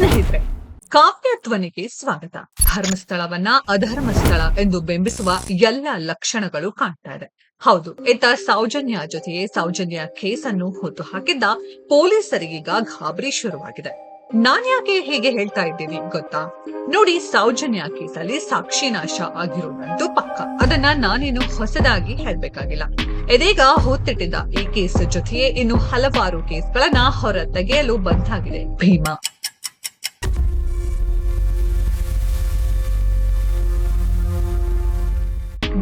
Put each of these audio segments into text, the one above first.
ಸ್ನೇಹಿತರೆ, ಕಾವ್ಯಧ್ವನಿಗೆ ಸ್ವಾಗತ. ಧರ್ಮಸ್ಥಳವನ್ನ ಅಧರ್ಮಸ್ಥಳ ಎಂದು ಬಿಂಬಿಸುವ ಎಲ್ಲ ಲಕ್ಷಣಗಳು ಕಾಣ್ತಾ ಇದೆ. ಹೌದು, ಇತ್ತ ಸೌಜನ್ಯ ಜೊತೆಗೆ ಸೌಜನ್ಯ ಕೇಸನ್ನು ಹೊತ್ತು ಹಾಕಿದ್ದ ಪೊಲೀಸರಿಗೀಗ ಗಾಬರಿ ಶುರುವಾಗಿದೆ. ನಾನ್ಯಾಕೆ ಹೀಗೆ ಹೇಳ್ತಾ ಇದ್ದೀನಿ ಗೊತ್ತಾ? ನೋಡಿ, ಸೌಜನ್ಯ ಕೇಸಲ್ಲಿ ಸಾಕ್ಷಿನಾಶ ಆಗಿರೋದಂತೂ ಪಕ್ಕ. ಅದನ್ನ ನಾನೇನು ಹೊಸದಾಗಿ ಹೇಳ್ಬೇಕಾಗಿಲ್ಲ. ಇದೀಗ ಹೊತ್ತಿಟ್ಟಿದ್ದ ಈ ಕೇಸ್ ಜೊತೆಗೆ ಇನ್ನು ಹಲವಾರು ಕೇಸ್ಗಳನ್ನ ಹೊರ ತೆಗೆಯಲು ಬಂದಾಗಿದೆ ಭೀಮಾ.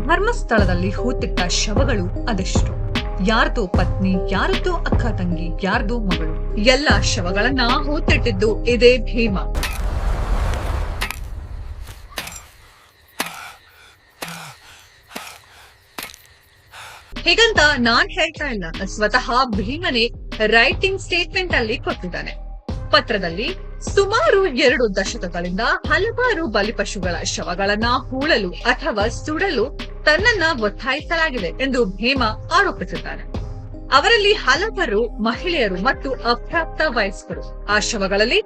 ಧರ್ಮಸ್ಥಳದಲ್ಲಿ ಹೂತಿಟ್ಟ ಶವಗಳು ಅದೆಷ್ಟು? ಯಾರ್ದೋ ಪತ್ನಿ, ಯಾರದ್ದೋ ಅಕ್ಕ ತಂಗಿ, ಯಾರ್ದೋ ಮಗಳು, ಎಲ್ಲ ಶವಗಳನ್ನ ಹೂತಿಟ್ಟಿದ್ದು ಇದೇ ಭೀಮಾ. ಹೀಗಂತ ನಾನ್ ಹೇಳ್ತಾ ಇಲ್ಲ, ಸ್ವತಃ ಭೀಮನೇ ರೈಟಿಂಗ್ ಸ್ಟೇಟ್ಮೆಂಟ್ ಅಲ್ಲಿ ಕೊಟ್ಟಿದ್ದಾನೆ. ಪತ್ರದಲ್ಲಿ ಸುಮಾರು 2 ದಶಕಗಳಿಂದ ಹಲವಾರು ಬಲಿಪಶುಗಳ ಶವಗಳನ್ನ ಹೂಳಲು ಅಥವಾ ಸುಡಲು ತನ್ನನ್ನ ಒತ್ತಾಯಿಸಲಾಗಿದೆ ಎಂದು ಭೀಮಾ ಆರೋಪಿಸಿದ್ದಾನೆ. ಅವರಲ್ಲಿ ಹಲವರು ಮಹಿಳೆಯರು ಮತ್ತು ಅಪ್ರಾಪ್ತ ವಯಸ್ಕರು. ಆ ಶವಗಳಲ್ಲಿ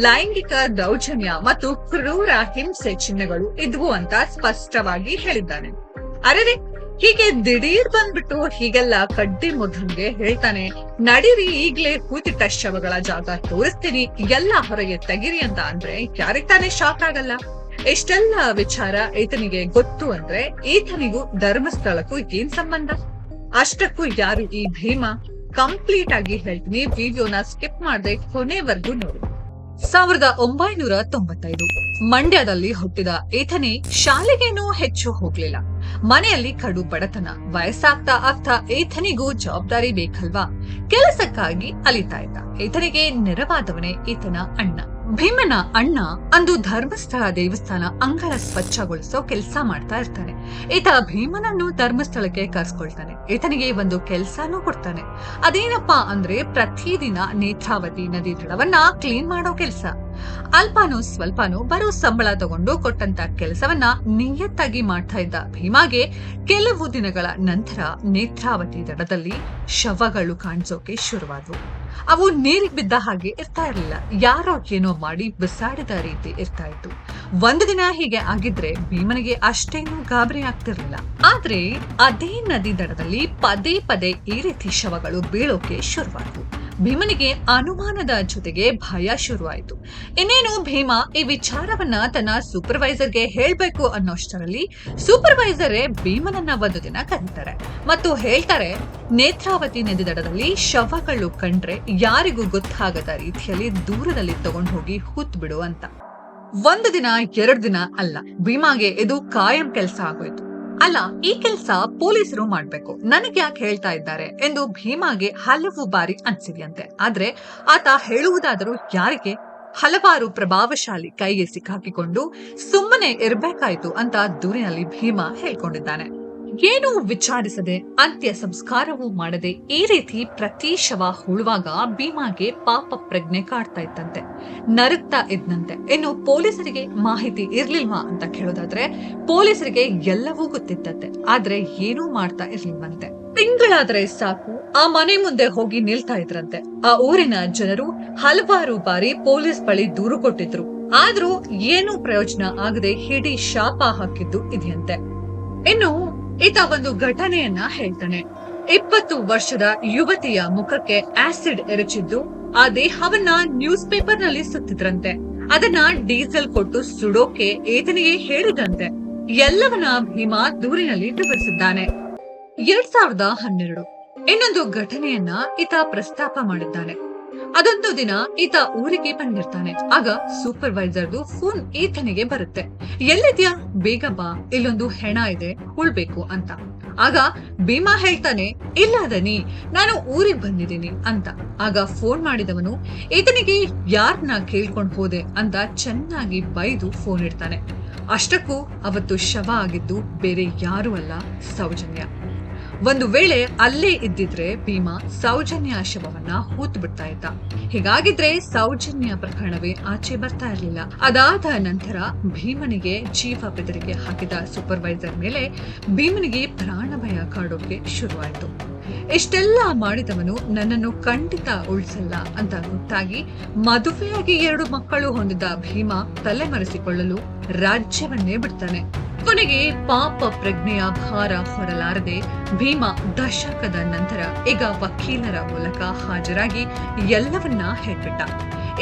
ಲೈಂಗಿಕ ದೌರ್ಜನ್ಯ ಮತ್ತು ಕ್ರೂರ ಹಿಂಸೆ ಚಿಹ್ನೆಗಳು ಇದ್ವು ಅಂತ ಸ್ಪಷ್ಟವಾಗಿ ಹೇಳಿದ್ದಾನೆ. ಅರೆ, ಹೀಗೆ ದಿಢೀರ್ ಬಂದ್ಬಿಟ್ಟು ಹೀಗೆಲ್ಲ ಕಡ್ಡಿ ಮುದ್ದಂಗೆ ಹೇಳ್ತಾನೆ, ನಡೀರಿ ಈಗ್ಲೇ ಹೂತಿಟ್ಟ ಶವಗಳ ಜಾಗ ತೋರಿಸ್ತೀನಿ, ಎಲ್ಲ ಹೊರಗೆ ತೆಗಿರಿ ಅಂತ ಅಂದ್ರೆ ಯಾರಿಗ್ ತಾನೇ ಶಾಕ್ ಆಗಲ್ಲ? ಇಷ್ಟೆಲ್ಲ ವಿಚಾರ ಈತನಿಗೆ ಗೊತ್ತು ಅಂದ್ರೆ ಈತನಿಗೂ ಧರ್ಮಸ್ಥಳಕ್ಕೂ ಏನ್ ಸಂಬಂಧ? ಅಷ್ಟಕ್ಕೂ ಯಾರು ಈ ಭೀಮಾ? ಕಂಪ್ಲೀಟ್ ಆಗಿ ಹೇಳ್ತೀನಿ, ವಿಡಿಯೋನ ಸ್ಕಿಪ್ ಮಾಡದೆ ಕೊನೆವರೆಗೂ ನೋಡಿ. 1995 ಮಂಡ್ಯದಲ್ಲಿ ಹುಟ್ಟಿದ ಈತನೇ ಶಾಲೆಗೇನೂ ಹೆಚ್ಚು ಹೋಗ್ಲಿಲ್ಲ. ಮನೆಯಲ್ಲಿ ಕಡು ಬಡತನ. ವಯಸ್ಸಾಗ್ತಾ ಆಗ್ತಾ ಈತನಿಗೂ ಜವಾಬ್ದಾರಿ ಬೇಕಲ್ವಾ? ಕೆಲಸಕ್ಕಾಗಿ ಅಲಿತಾ ಇದ್ದ. ಈತನಿಗೆ ನೆರವಾದವನೇ ಈತನ ಅಣ್ಣ. ಭೀಮನ ಅಣ್ಣ ಅಂದು ಧರ್ಮಸ್ಥಳ ದೇವಸ್ಥಾನ ಅಂಗಳ ಸ್ವಚ್ಛಗೊಳಿಸೋ ಕೆಲಸ ಮಾಡ್ತಾ ಇರ್ತಾನೆ. ಈತ ಭೀಮನನ್ನು ಧರ್ಮಸ್ಥಳಕ್ಕೆ ಕರ್ಸ್ಕೊಳ್ತಾನೆ. ಈತನಿಗೆ ಒಂದು ಕೆಲ್ಸಾನೂ ಕೊಡ್ತಾನೆ. ಅದೇನಪ್ಪಾ ಅಂದ್ರೆ ಪ್ರತಿದಿನ ನೇತ್ರಾವತಿ ನದಿ ದಡವನ್ನ ಕ್ಲೀನ್ ಮಾಡೋ ಕೆಲ್ಸ. ಅಲ್ಪಾನೋ ಸ್ವಲ್ಪಾನೋ ಬರೋ ಸಂಬಳ ತಗೊಂಡು ಕೊಟ್ಟಂತ ಕೆಲಸವನ್ನ ನಿಯತ್ತಾಗಿ ಮಾಡ್ತಾ ಇದ್ದ ಭೀಮಾಗೆ ಕೆಲವು ದಿನಗಳ ನಂತರ ನೇತ್ರಾವತಿ ದಡದಲ್ಲಿ ಶವಗಳು ಕಾಣಿಸೋಕೆ ಶುರುವಾದವು. ಅವು ನೀರಿಗೆ ಬಿದ್ದ ಹಾಗೆ ಇರ್ತಾ ಇರಲಿಲ್ಲ, ಯಾರೋ ಏನೋ ಮಾಡಿ ಬಿಸಾಡಿದ ರೀತಿ ಇರ್ತಾ ಇತ್ತು. ಒಂದು ದಿನ ಹೀಗೆ ಆಗಿದ್ರೆ ಭೀಮನಿಗೆ ಅಷ್ಟೇನೂ ಗಾಬರಿ ಆಗ್ತಿರ್ಲಿಲ್ಲ. ಆದ್ರೆ ಅದೇ ನದಿ ದಡದಲ್ಲಿ ಪದೇ ಪದೇ ಈ ರೀತಿ ಶವಗಳು ಬೀಳೋಕೆ ಶುರುವಾದವು. ಭೀಮನಿಗೆ ಅನುಮಾನದ ಜೊತೆಗೆ ಭಯ ಶುರುವಾಯಿತು. ಇನ್ನೇನು ಭೀಮಾ ಈ ವಿಚಾರವನ್ನ ತನ್ನ ಸೂಪರ್ವೈಸರ್ಗೆ ಹೇಳ್ಬೇಕು ಅನ್ನೋಷ್ಟರಲ್ಲಿ ಸೂಪರ್ವೈಸರೇ ಭೀಮನನ್ನ ಒಂದು ದಿನ ಕರೀತಾರೆ ಮತ್ತು ಹೇಳ್ತಾರೆ, ನೇತ್ರಾವತಿ ನದಿ ದಡದಲ್ಲಿ ಶವಗಳು ಕಂಡ್ರೆ ಯಾರಿಗೂ ಗೊತ್ತಾಗದ ರೀತಿಯಲ್ಲಿ ದೂರದಲ್ಲಿ ತಗೊಂಡು ಹೋಗಿ ಹೂತ್ ಬಿಡು ಅಂತ. 1 ದಿನ 2 ದಿನ ಅಲ್ಲ, ಭೀಮಾಗೆ ಇದು ಕಾಯಂ ಕೆಲಸ ಆಗೋಯ್ತು. ಅಲ್ಲ, ಈ ಕೆಲಸ ಪೊಲೀಸರು ಮಾಡ್ಬೇಕು, ನನಗೆ ಯಾಕೆ ಹೇಳ್ತಾ ಇದ್ದಾರೆ ಎಂದು ಭೀಮಾಗೆ ಹಲವು ಬಾರಿ ಅನ್ಸಿದೆಯಂತೆ. ಆದ್ರೆ ಆತ ಹೇಳುವುದಾದರೂ ಯಾರಿಗೆ? ಹಲವಾರು ಪ್ರಭಾವಶಾಲಿ ಕೈಗೆ ಸಿಕ್ಕಾಕಿಕೊಂಡು ಸುಮ್ಮನೆ ಇರ್ಬೇಕಾಯ್ತು ಅಂತ ದೂರಿನಲ್ಲಿ ಭೀಮಾ ಹೇಳ್ಕೊಂಡಿದ್ದಾನೆ. ಏನೂ ವಿಚಾರಿಸದೆ, ಅಂತ್ಯ ಸಂಸ್ಕಾರವೂ ಮಾಡದೆ ಈ ರೀತಿ ಪ್ರತಿ ಶವ ಹೂಳುವಾಗ ಭೀಮಾಗೆ ಪಾಪ ಪ್ರಜ್ಞೆ ಕಾಡ್ತಾ ಇತ್ತಂತೆ, ನರಗ್ತಾ ಇದ್ನಂತೆ. ಇನ್ನು ಪೊಲೀಸರಿಗೆ ಮಾಹಿತಿ ಇರ್ಲಿಲ್ವಾ ಅಂತ ಕೇಳೋದಾದ್ರೆ ಪೊಲೀಸರಿಗೆ ಎಲ್ಲವೂ ಗೊತ್ತಿತ್ತಂತೆ, ಆದ್ರೆ ಏನೂ ಮಾಡ್ತಾ ಇರ್ಲಿಲ್ವಂತೆ. ತಿಂಗಳಾದ್ರೆ ಸಾಕು ಆ ಮನೆ ಮುಂದೆ ಹೋಗಿ ನಿಲ್ತಾ ಇದ್ರಂತೆ. ಆ ಊರಿನ ಜನರು ಹಲವಾರು ಬಾರಿ ಪೊಲೀಸ್ ಬಳಿ ದೂರು ಕೊಟ್ಟಿದ್ರು, ಆದ್ರೂ ಏನೂ ಪ್ರಯೋಜನ ಆಗದೆ ಹಿಡಿ ಶಾಪ ಹಾಕಿದ್ದು ಇದೆಯಂತೆ. ಇನ್ನು ಈತ ಒಂದು ಘಟನೆಯನ್ನ ಹೇಳ್ತಾನೆ. 20 ವರ್ಷದ ಯುವತಿಯ ಮುಖಕ್ಕೆ ಆಸಿಡ್ ಎರಚಿದ್ದು ಆ ದೇಹವನ್ನ ನ್ಯೂಸ್ ಪೇಪರ್ ನಲ್ಲಿ ಸುತ್ತಿದ್ರಂತೆ. ಅದನ್ನ ಡೀಸೆಲ್ ಕೊಟ್ಟು ಸುಡೋಕೆ ಈತನಿಗೆ ಹೇಳಿದಂತೆ. ಎಲ್ಲವನ್ನ ಭೀಮಾ ದೂರಿನಲ್ಲಿ ವಿವರಿಸಿದ್ದಾನೆ. 2012 ಇನ್ನೊಂದು ಘಟನೆಯನ್ನ ಈತ ಪ್ರಸ್ತಾಪ ಮಾಡಿದ್ದಾನೆ. ಅದೊಂದು ದಿನ ಈತ ಊರಿಗೆ ಬಂದಿರ್ತಾನೆ. ಆಗ ಸೂಪರ್ವೈಸರ್ದು ಫೋನ್ ಈತನಿಗೆ ಬರುತ್ತೆ. ಎಲ್ಲಿದ್ಯಾ, ಬೇಗ ಬಾ, ಇಲ್ಲೊಂದು ಹೆಣ ಇದೆ, ಉಳ್ಬೇಕು ಅಂತ. ಆಗ ಭೀಮಾ ಹೇಳ್ತಾನೆ, ಇಲ್ಲ ದನಿ, ನಾನು ಊರಿಗೆ ಬಂದಿದ್ದೀನಿ ಅಂತ. ಆಗ ಫೋನ್ ಮಾಡಿದವನು ಈತನಿಗೆ ಯಾರನ್ನ ಕೇಳ್ಕೊಂಡ್ ಹೋದೆ ಅಂತ ಚೆನ್ನಾಗಿ ಬೈದು ಫೋನ್ ಇಡ್ತಾನೆ. ಅಷ್ಟಕ್ಕೂ ಅವತ್ತು ಶವ ಆಗಿದ್ದು ಬೇರೆ ಯಾರು ಅಲ್ಲ, ಸೌಜನ್ಯ. ಒಂದು ವೇಳೆ ಅಲ್ಲೇ ಇದ್ದಿದ್ರೆ ಭೀಮಾ ಸೌಜನ್ಯ ಶವವನ್ನ ಹೂತು ಬಿಡ್ತಾ ಇದ್ದ. ಹೀಗಾಗಿದ್ರೆ ಸೌಜನ್ಯ ಪ್ರಕರಣವೇ ಆಚೆ ಬರ್ತಾ ಇರಲಿಲ್ಲ. ಅದಾದ ನಂತರ ಭೀಮನಿಗೆ ಜೀವ ಬೆದರಿಕೆ ಹಾಕಿದ ಸೂಪರ್ವೈಸರ್ ಮೇಲೆ ಭೀಮನಿಗೆ ಪ್ರಾಣ ಭಯ ಕಾಡೋಕೆ ಶುರುವಾಯಿತು. ಇಷ್ಟೆಲ್ಲ ಮಾಡಿದವನು ನನ್ನನ್ನು ಖಂಡಿತ ಉಳಿಸಲ್ಲ ಅಂತ ಗೊತ್ತಾಗಿ ಮದುವೆಯಾಗಿ 2 ಮಕ್ಕಳು ಹೊಂದಿದ ಭೀಮಾ ತಲೆಮರೆಸಿಕೊಳ್ಳಲು ರಾಜ್ಯವನ್ನೇ ಬಿಡ್ತಾನೆ. ಕೊನೆಗೆ ಪಾಪ ಪ್ರಜ್ಞೆಯ ಭಾರ ಹೊರಲಾರದೆ ಭೀಮಾ ದಶಕದ ನಂತರ ಈಗ ವಕೀಲರ ಮೂಲಕ ಹಾಜರಾಗಿ ಎಲ್ಲವನ್ನ ಹೇಳ್ಬಿಟ್ಟ.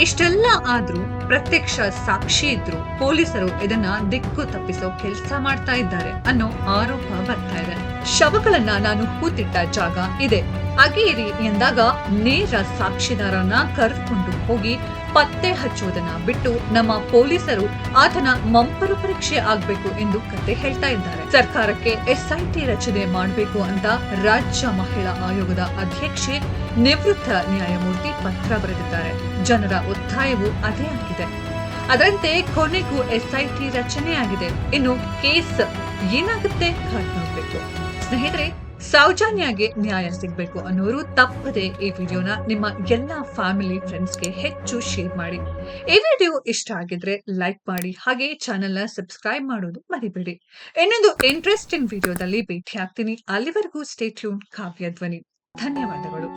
ಇಷ್ಟೆಲ್ಲ ಆದ್ರೂ ಪ್ರತ್ಯಕ್ಷ ಸಾಕ್ಷಿ ಇದ್ರು ಪೊಲೀಸರು ಇದನ್ನ ದಿಕ್ಕು ತಪ್ಪಿಸೋ ಕೆಲಸ ಮಾಡ್ತಾ ಇದ್ದಾರೆ ಅನ್ನೋ ಆರೋಪ ಬರ್ತಾ ಇದೆ. ಶವಗಳನ್ನ ನಾನು ಹೂತಿಟ್ಟ ಜಾಗ ಇದೆ, ಅಗೇರಿ ಎಂದಾಗ ನೇರ ಸಾಕ್ಷಿದಾರನ ಕರೆದುಕೊಂಡು ಹೋಗಿ ಪತ್ತೆ ಹಚ್ಚುವುದನ್ನ ಬಿಟ್ಟು ನಮ್ಮ ಪೊಲೀಸರು ಆತನ ಮಂಪರು ಪರೀಕ್ಷೆ ಆಗ್ಬೇಕು ಎಂದು ಕತೆ ಹೇಳ್ತಾ ಇದ್ದಾರೆ. ಸರ್ಕಾರಕ್ಕೆ ಎಸ್ಐಟಿ ರಚನೆ ಮಾಡಬೇಕು ಅಂತ ರಾಜ್ಯ ಮಹಿಳಾ ಆಯೋಗದ ಅಧ್ಯಕ್ಷೆ ನಿವೃತ್ತ ನ್ಯಾಯಮೂರ್ತಿ ಪತ್ರ ಬರೆದಿದ್ದಾರೆ. ಜನರ ಒತ್ತಾಯವೂ ಅದೇ ಆಗಿದೆ. ಅದರಂತೆ ಕೊನೆಗೂ ಎಸ್ಐಟಿ ರಚನೆಯಾಗಿದೆ. ಇನ್ನು ಕೇಸ್ ಏನಾಗುತ್ತೆ ಕಾದ್ ನೋಡ್ಬೇಕು. ಸ್ನೇಹಿತರೆ, ಸೌಜನ್ಯಗೆ ನ್ಯಾಯ ಸಿಗಬೇಕು ಅನ್ನೋರು ತಪ್ಪದೆ ಈ ವಿಡಿಯೋನ ನಿಮ್ಮ ಎಲ್ಲಾ ಫ್ಯಾಮಿಲಿ ಫ್ರೆಂಡ್ಸ್ಗೆ ಹೆಚ್ಚು ಶೇರ್ ಮಾಡಿ. ಈ ವಿಡಿಯೋ ಇಷ್ಟ ಆಗಿದ್ರೆ ಲೈಕ್ ಮಾಡಿ, ಹಾಗೆ ಚಾನೆಲ್ ನ ಸಬ್ಸ್ಕ್ರೈಬ್ ಮಾಡೋದು ಮರಿಬೇಡಿ. ಇನ್ನೊಂದು ಇಂಟ್ರೆಸ್ಟಿಂಗ್ ವಿಡಿಯೋದಲ್ಲಿ ಭೇಟಿ ಆಗ್ತೀನಿ. ಅಲ್ಲಿವರೆಗೂ ಸ್ಟೇ ಟ್ಯೂನ್ ಕಾವ್ಯ ಧ್ವನಿ. ಧನ್ಯವಾದಗಳು.